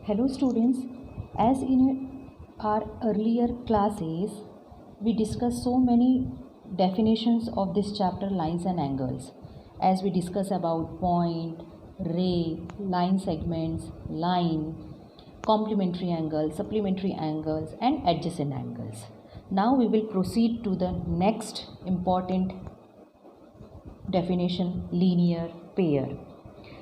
Hello students, as in our earlier classes, we discussed so many definitions of this chapter lines and angles. As we discuss about point, ray, line segments, line, complementary angles, supplementary angles and adjacent angles. Now we will proceed to the next important definition, linear pair.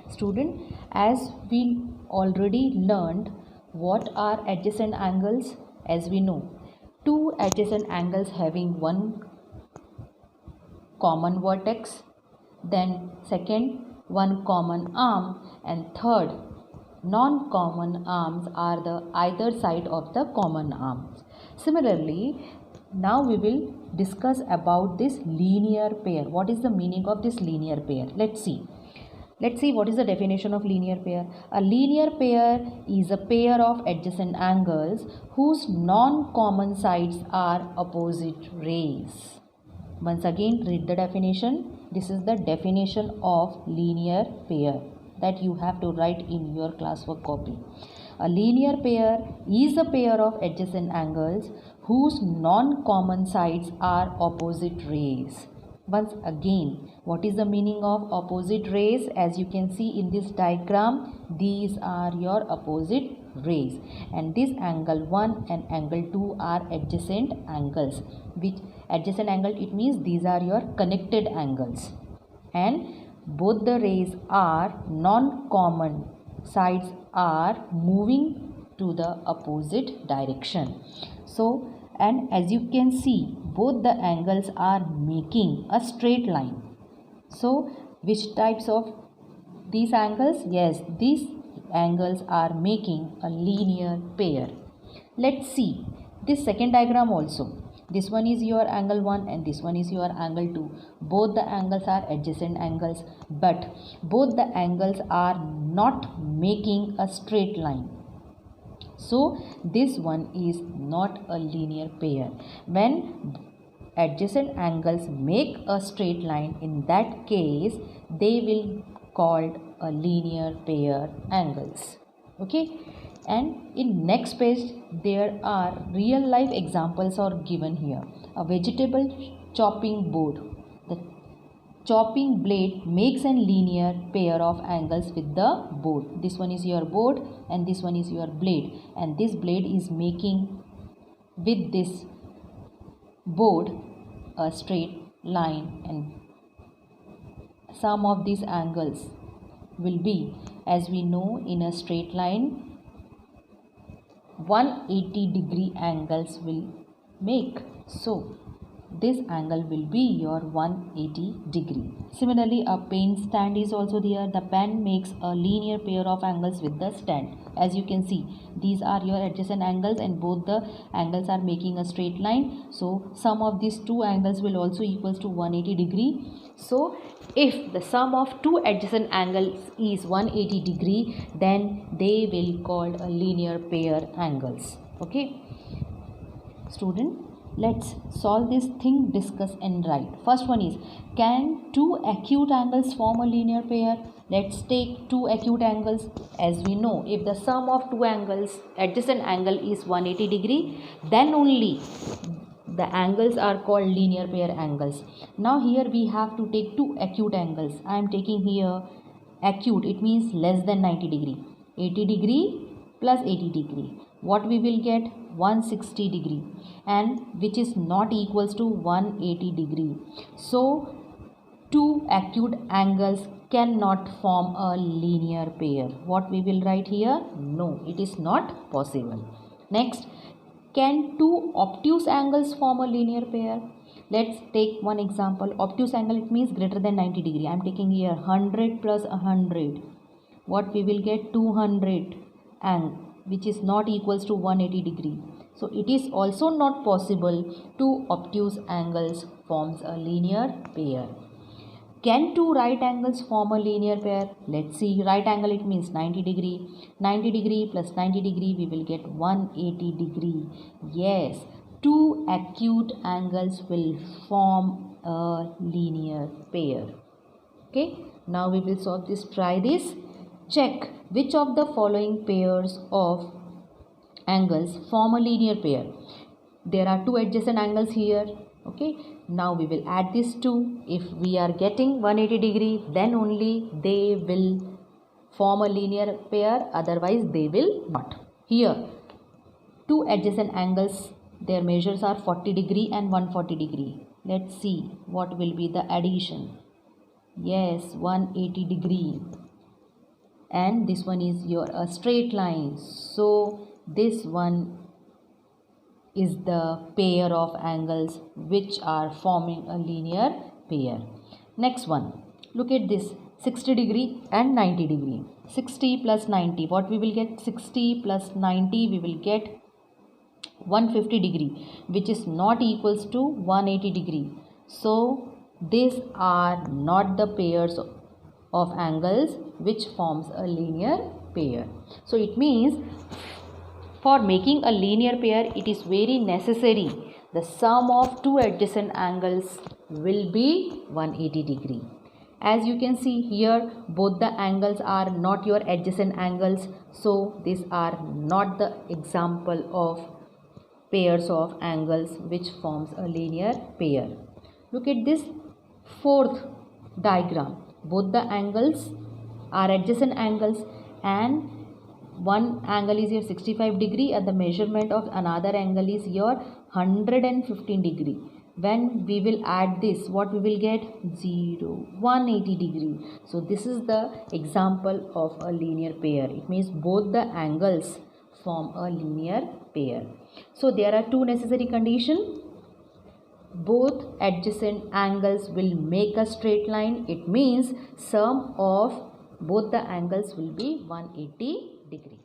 Student, as we already learned what are adjacent angles, as we know, two adjacent angles having one common vertex, then second one common arm, and third non-common arms are the either side of the common arms. Similarly, now we will discuss about this linear pair. What is the meaning of this linear pair? Let's see what is the definition of linear pair. A linear pair is a pair of adjacent angles whose non-common sides are opposite rays. Once again, read the definition. This is the definition of linear pair that you have to write in your classwork copy. A linear pair is a pair of adjacent angles whose non-common sides are opposite rays. Once again, what is the meaning of opposite rays? As you can see in this diagram, these are your opposite rays, and this angle 1 and angle 2 are adjacent angles. Which adjacent angle, it means these are your connected angles, and both the rays are non-common, sides are moving to the opposite direction. So, and as you can see, both the angles are making a straight line. So which types of these angles? Yes, these angles are making a linear pair. Let's see this second diagram also. This one is your angle 1 and this one is your angle 2. Both the angles are adjacent angles, but both the angles are not making a straight line. So this one is not a linear pair. When adjacent angles make a straight line, in that case they will called a linear pair angles. Okay, and in next page there are real life examples are given here. A vegetable chopping board. The chopping blade makes a linear pair of angles with the board. This one is your board and this one is your blade, and this blade is making with this board a straight line, and sum of these angles will be, as we know, in a straight line 180 degree angles will make. So this angle will be your 180 degree. Similarly, a pen stand is also there. The pen makes a linear pair of angles with the stand. As you can see, these are your adjacent angles and both the angles are making a straight line. So sum of these two angles will also equals to 180 degree. So if the sum of two adjacent angles is 180 degree, then they will called a linear pair angles. Okay, student, let's solve this thing, discuss and write. First one is, can two acute angles form a linear pair? Let's take two acute angles. As we know, if the sum of two angles, adjacent angle is 180 degree, then only the angles are called linear pair angles. Now here we have to take two acute angles. I am taking here acute, it means less than 90 degree. 80 degree plus 80 degree. What we will get? 160 degree, and which is not equals to 180 degree. So two acute angles cannot form a linear pair. What we will write here? No, it is not possible. Next, can two obtuse angles form a linear pair? Let's take one example. Obtuse angle, it means greater than 90 degree. I am taking here 100 plus 100. What we will get? 200, and which is not equals to 180 degree. So it is also not possible two obtuse angles forms a linear pair. Can two right angles form a linear pair? Let's see. Right angle, it means 90 degree. 90 degree plus 90 degree, we will get 180 degree. Yes, two acute angles will form a linear pair. Okay, now we will solve this. Try this. check which of the following pairs of angles form a linear pair. There are two adjacent angles here. Okay, now we will add these two. If we are getting 180 degree, then only they will form a linear pair, otherwise they will not. Here two adjacent angles, their measures are 40 degree and 140 degree. Let's see what will be the addition. Yes, 180 degree, and this one is your a straight line, so this one is the pair of angles which are forming a linear pair. Next one, look at this, 60 degree and 90 degree. 60 plus 90, what we will get? 60 plus 90, we will get 150 degree, which is not equals to 180 degree. So these are not the pairs of angles which forms a linear pair. So it means for making a linear pair, it is very necessary the sum of two adjacent angles will be 180 degree. As you can see here, both the angles are not your adjacent angles, so these are not the example of pairs of angles which forms a linear pair. Look at this fourth diagram. Both the angles are adjacent angles, and one angle is your 65 degree and the measurement of another angle is your 115 degree. When we will add this, what we will get? 0, 180 degree. So this is the example of a linear pair. It means both the angles form a linear pair. So there are two necessary conditions. Both adjacent angles will make a straight line. It means sum of both the angles will be 180 degree.